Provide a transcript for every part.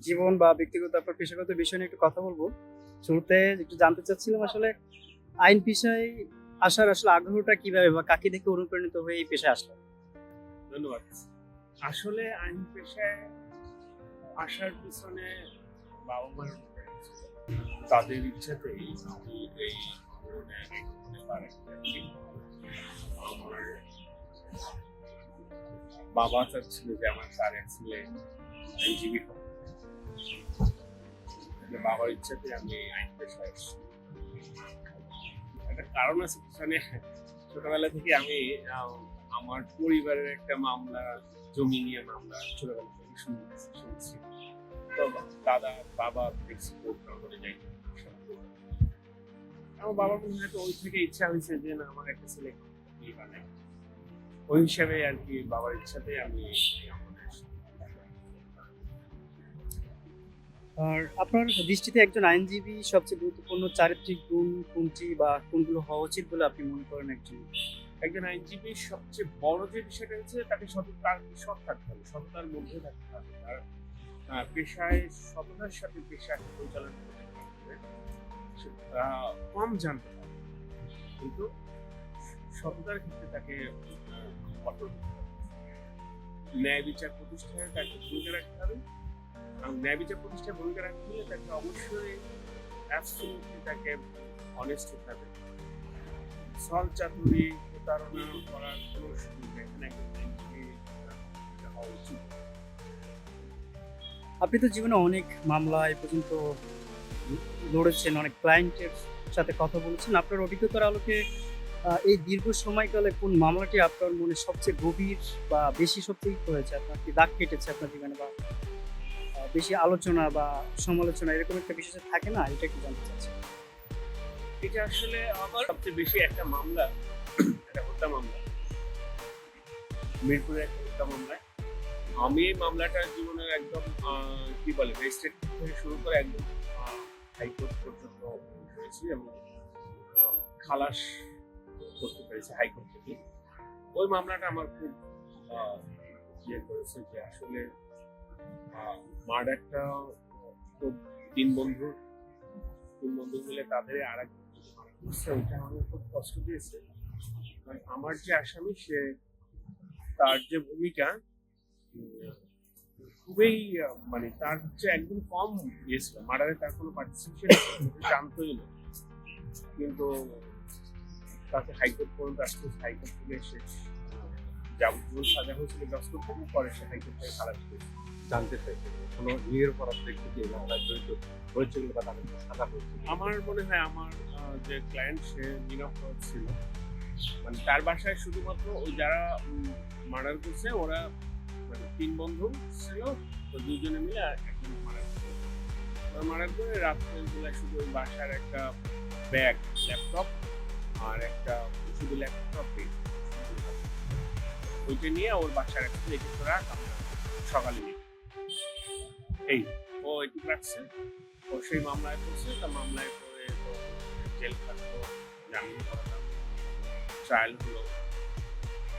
জীবন বা ব্যক্তিগত আপনার পেশাগত বিষয় নিয়ে একটু কথা বলবো। শুরুতে একটু জানতে চাচ্ছিলাম আসলে আইন পেশায় আসার আসলে আগ্রহটা কিভাবে বা কাকে দেখে অনুপ্রাণিত হয়ে এই পেশায় আসলেন? ধন্যবাদ। আসলে আইন পেশায় আসার পিছনে বাবা-মার অনুপ্রেরণা ছিল। তাদের ইচ্ছাতেই আমি এই ধরনের ব্যাপারে আমার বাবা চাচ্ছিল যে আমার তার এক ছেলে আইনজীবী হবে। বাবার ইচ্ছাতে আমি আইন পেশায় এসেছি। একটা কারণ আছে পিছনে। ছোটবেলা থেকে আমি আমার পরিবারের একটা মামলা, জমি নিয়ে মামলা ছোটবেলা থেকে শুনছি। তো দাদা বাবা দেখছি কোর্ট কাগজে যাই। আমার বাবার মনে হয় তো ওই থেকে ইচ্ছা হয়েছে যে না আমার একটা ছেলে বানাই। ওই হিসাবে আর কি বাবার ইচ্ছাতে আমি আর আপনার দৃষ্টিতে একজন আইনজীবী সবচেয়ে গুরুত্বপূর্ণ চারিত্রিক গুণ কোনটি বা কোনগুলো হওয়া উচিত বলে আপনি মনে করেন একজন? একজন আইনজীবীর সবচেয়ে বড় যে বিষয়টা হচ্ছে তাকে তার সৎ থাকতে হবে, সততার মধ্যে থাকতে হবে। তার পেশায় সততার সাথে পেশাকে পরিচালনা করতে হবে। কম জানতে হবে কিন্তু সততার ক্ষেত্রে তাকে কঠোর ন্যায় বিচার প্রতিষ্ঠায় তাকে ভূমিকা রাখতে হবে। এবং ন্যায় বিচার প্রতিষ্ঠায় ভূমিকা রাখতে হলে তাকে অবশ্যই অ্যাবসলিউটলি তাকে অনেস্ট হতে হবে। ছল চাতুরি প্রতারণা করার কোনো সুযোগ নেই। এখানে একজন আইনজীবী হওয়া উচিত। আপনি তো জীবনে অনেক মামলা এ পর্যন্ত লড়েছেন, অনেক ক্লায়েন্টের সাথে কথা বলেছেন। আপনার অভিজ্ঞতার আলোকে এই দীর্ঘ সময়কালে কোন মামলাটি আপনার মনে সবচেয়ে গভীর বা বেশি সত্যিই হয়েছে? আপনার কি দাগ কেটেছে আপনার জীবনে বা বেশি আলোচনা বা সমালোচনা এরকম একটা বিষয় যে থাকে না? এটা একটু জানতে চাচ্ছি। এটা আসলে আমার সবচেয়ে বেশি একটা মামলা, একটা হত্যা মামলা, মিরপুরের একটা হত্যা মামলায়। আমি এই মামলাটা জীবনের একদম কি বলে রেজিস্ট্রেট থেকে শুরু করে একদম হাইকোর্ট পর্যন্ত করেছি এবং খালাস করতে পেরেছি হাইকোর্ট থেকে। ওই মামলাটা আমার খুব ইয়ে করেছে যে আসলে মার্ডারটা খুব তিন বন্ধু মিলে তাদের আর এক ওইটা আমাকে খুব কষ্ট দিয়েছে। আমার যে আসামি সে তার যে ভূমিকা খুবই মানে তার হচ্ছে একদম কম ইয়েছিল, মার্ডারে তার কোনো পার্টিসিপেশন জানতোই না, কিন্তু তাকে হাইকোর্ট পর্যন্ত আসতে হাইকোর্ট থেকে এসে যাবতীয় সাজা হয়েছিল 10 কোটি টাকা, পরে সে হাইকোর্ট থেকে খালাস পেয়েছে। জানতে চাই কোনো নিরপরাধ ব্যক্তি যে মামলায় জড়িত হয়েছে বা তাদের সাজা হয়েছে। আমার মনে হয় আমার যে ক্লায়েন্ট সে নিরপরাধ ছিল, মানে তার বাসায় শুধুমাত্র ওই যারা মার্ডার করছে ওরা মানে তিন বন্ধু ছিল, তো দুজনে মিলে একজন মার্ডার করে রাত্রের বেলায় শুধু ওই বাসার একটা ব্যাগ, ল্যাপটপ আর একটা শুধু ল্যাপটপে ওইটা নিয়ে ওর বাসার একটা রেখে রাখ, আমরা সকালে নিই এই ও এটুকু রাখছে। ও সেই মামলায় পড়ছে, তা মামলায় পড়ে তো জেল খাটলো, জামিন করালাম, ট্রায়াল হলো,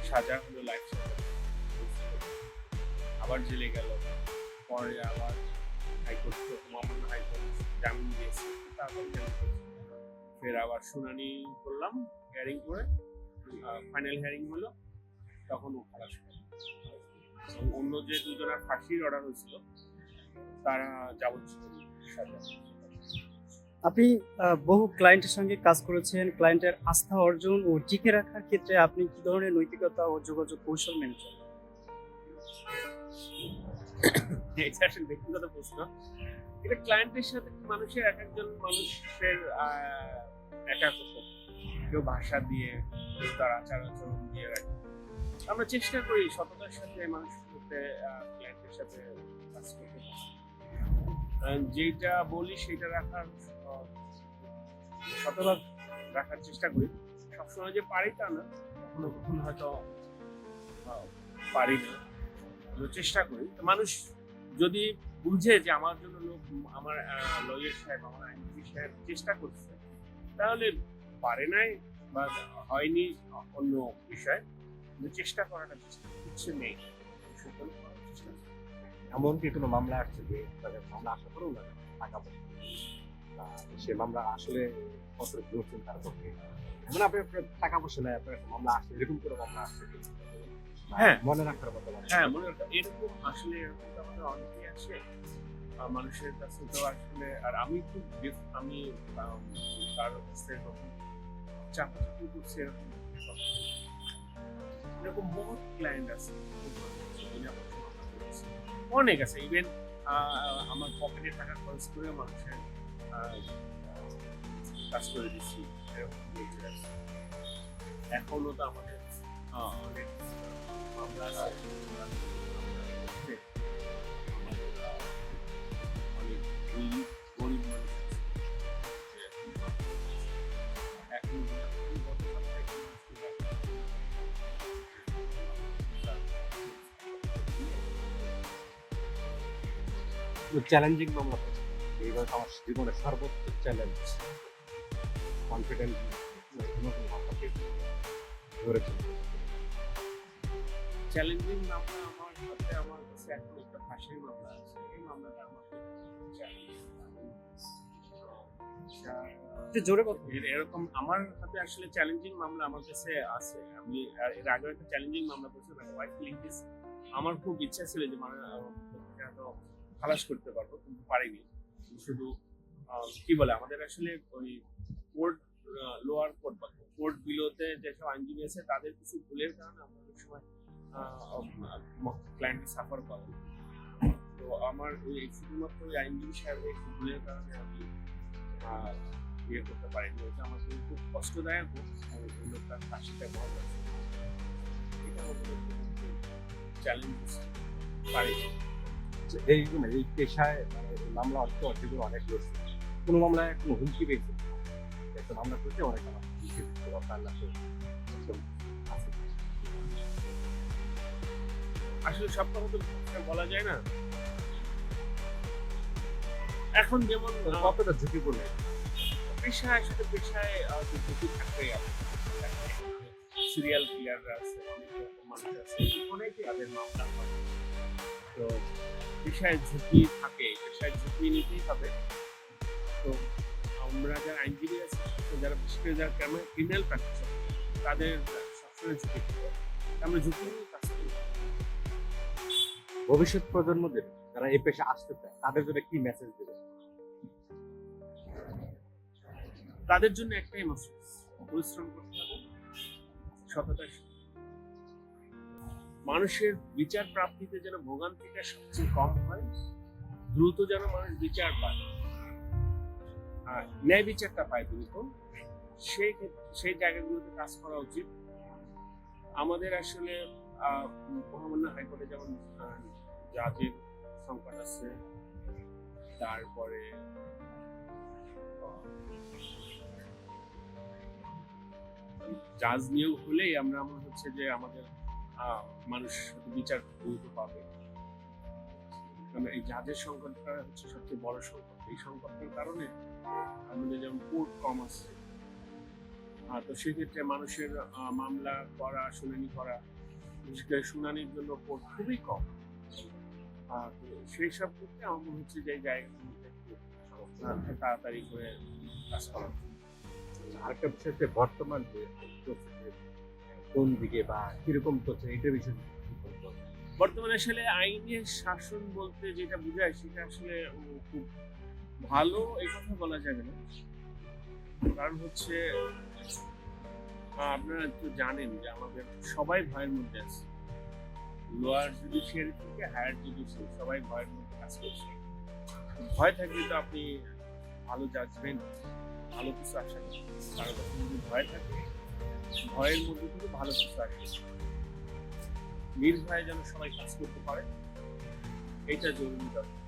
সাজা হলো লাইফ সাজা, আবার জেলে গেল, পরে আবার হাইকোর্ট মামলা হাইকোর্ট জামিন দিয়েছে, তারপর ফের আবার শুনানি করলাম, হিয়ারিং করে ফাইনাল হিয়ারিং হলো, তখন ও খালাস পেল। অন্য যে দুজনের ফাঁসির অর্ডার হয়েছিল তারা যাবজ্জীবন সাজা। আপনি বহু ক্লায়েন্টের সঙ্গে কাজ করেছেন। ক্লায়েন্টের আস্থা অর্জন ও টিকে রাখার ক্ষেত্রে আপনি কি ধরনের নৈতিকতা ও যোগাযোগ কৌশল মেনে চলেন? এটা আসলে ব্যক্তিগত প্রশ্ন। এটা ক্লায়েন্টের সাথে মানুষের এক একজন মানুষের একাত্মতা, কেউ ভাষা দিয়ে, কেউ তার আচার আচরণ দিয়ে রাখে। আমরা চেষ্টা করি সততার সাথে মানুষের সাথে ক্লায়েন্টের সাথে কাজ করতে, যেটা বলি সেটা রাখার শতভাগ রাখার চেষ্টা করি। সবসময় যে পারি তা না, কখনো কখনো হয়তো পারি না, চেষ্টা করি। মানুষ যদি বুঝে যে আমার জন্য লোক, আমার লয়ার সাহেব, আমার আইনজীবী সাহেব চেষ্টা করছে, তাহলে পারে নাই বা হয়নি অন্য বিষয়, কিন্তু চেষ্টা করাটা কিছু নেই। এমনকি কোনো মামলা আসছে যে তাদের মামলা আশা করেও না টাকা পয়সা বা সে মামলা আসলে কত দিয়েছেন তার পক্ষে মানে আপনার টাকা পয়সা নেয় আপনার একটা মামলা আসছে এরকম করে মামলা আসছে হ্যাঁ। মনে রাখার মতো মানে। হ্যাঁ, মনে রাখো এরকম আসলে এরকম তো আমাদের অনেকেই আসে মানুষের কাছে তো আসলে। আর আমি খুব আমি কারো কাছে এরকম চাপাচাপি করছি এরকম এরকম বহুত ক্লায়েন্ট আছে, অনেক আছে। ইভেন আমার পকেটে টাকা খরচ করে মানুষের কাজ করে দিচ্ছি এরকম লোকের আছে। এখনো তো আমাদের অনেক মামলা আছে, অনেক গরিব মানুষ আছে। এখন চ্যালেঞ্জিং মামলা এইবার আমার জীবনের সর্বোচ্চ চ্যালেঞ্জ কনফিডেন্ট নতুন মামলাকে ধরেছেন। চ্যালেঞ্জিং মামলা আমার কাছে এখন একটা ফাঁসির মামলা আছে। এই মামলাটা আমার একটু জোরে কথা এরকম আমার হাতে আসলে চ্যালেঞ্জিং মামলা আমার কাছে আছে। আমি এর আগে একটা চ্যালেঞ্জিং মামলা করেছি, ওয়াইফ লিঙ্কেজ। আমার খুব ইচ্ছা ছিল যে মানে খালাস করতে পারবো, কিন্তু পারিনি। শুধু কি বলে আমাদের আসলে ওই কোর্ট লোয়ার কোর্ট বা কোর্ট বিলোতে যেসব আইনজীবী আছে তাদের কিছু ভুলের কারণে আমরা অনেক সময় ক্লায়েন্ট সাফার করে। তো আমার ওই শুধুমাত্র ওই আইনজীবী সাহেবের একটু ভুলের কারণে আমি ইয়ে করতে পারিনি। ওইটা আমার জন্য খুব কষ্টদায়ক। ওই লোকটার ফাঁসিটা ভালো আছে, এটা আমাদের চ্যালেঞ্জ পারি। এই মানে এই পেশায় মানে মামলা অর্থগুলো অনেক রয়েছে। কোনো মামলায় কোনো হুমকি পেয়েছে একটা মামলা করতে অনেক আমার আসলে সব কথা তো বলা যায় না। এখন যেমন কতটা ঝুঁকিপূর্ণ পেশায় সাথে পেশায় ঝুঁকি থাকবেই। সিরিয়াল কিলাররা আছে, অনেক রকম মানুষ আছে, অনেকেই তাদের মামলা হয়। তো পেশায় ঝুঁকি থাকে, পেশায় ঝুঁকি নিতেই হবে। তো আমরা যারা আইনজীবী আছি, যারা বিশেষ করে যারা ক্রিমিনাল প্র্যাকটিস তাদের সবসময় ঝুঁকি থাকে। আমরা ঝুঁকি নিয়ে কাজ করি। ভবিষ্যৎ প্রজন্মদের যারা এই পেশা আসতে চায় তাদের জন্য কি মেসেজ দেবে? তাদের জন্য একটাই মেসেজ, পরিশ্রম করতে হবে, সততার সাথে। মানুষের বিচার প্রাপ্তিতে যেন ভোগান্তিটা সবচেয়ে কম হয়, দ্রুত যেন মানুষ বিচার পায়, আর ন্যায় বিচারটা পায় দ্রুত, সেই জায়গাগুলোতে কাজ করা উচিত। আমাদের আসলে মহামান্য হাইকোর্টে যেমন জাজের সংকট আছে, তারপরে জাজ নিয়োগ হলেই আমরা হচ্ছে যে আমাদের মানুষ বিচার দ্রুত পাবে। কারণ এই জাজের সংকটটা হচ্ছে সবচেয়ে বড় সংকট। এই সংকটের কারণে আমাদের যেমন কোর্ট কম আছে, তো সেক্ষেত্রে মানুষের মামলা করা, শুনানি করা, শুনানির জন্য কোর্ট খুবই কম। সেই সব ক্ষেত্রে আমার মনে হচ্ছে যে জায়গাগুলোতে তাড়াতাড়ি করে কাজ করা। আরেকটা বিষয় হচ্ছে বর্তমান যে কোন দিকে বা কিরকম চলছে এটা বিষয় বর্তমানে আসলে আইনের শাসন বলতে যেটা বোঝায় সেটা আসলে খুব ভালো এই কথা বলা যাবে না। কারণ হচ্ছে আপনারা তো জানেন যে আমাদের সবাই ভয়ের মধ্যে আছে। লোয়ার জুডিশিয়ারি থেকে হায়ার জুডিশিয়ারি সবাই ভয়ের মধ্যে কাজ করছে। ভয় থাকলে তো আপনি ভালো জাজমেন্ট, ভালো কিছু আশা করেন। কারণ যদি ভয় থাকে, ভয়ের মধ্যে কিন্তু ভালো কিছু আসে। নির্ভয়ে যেন সবাই কাজ করতে পারে, এটা জরুরি দরকার।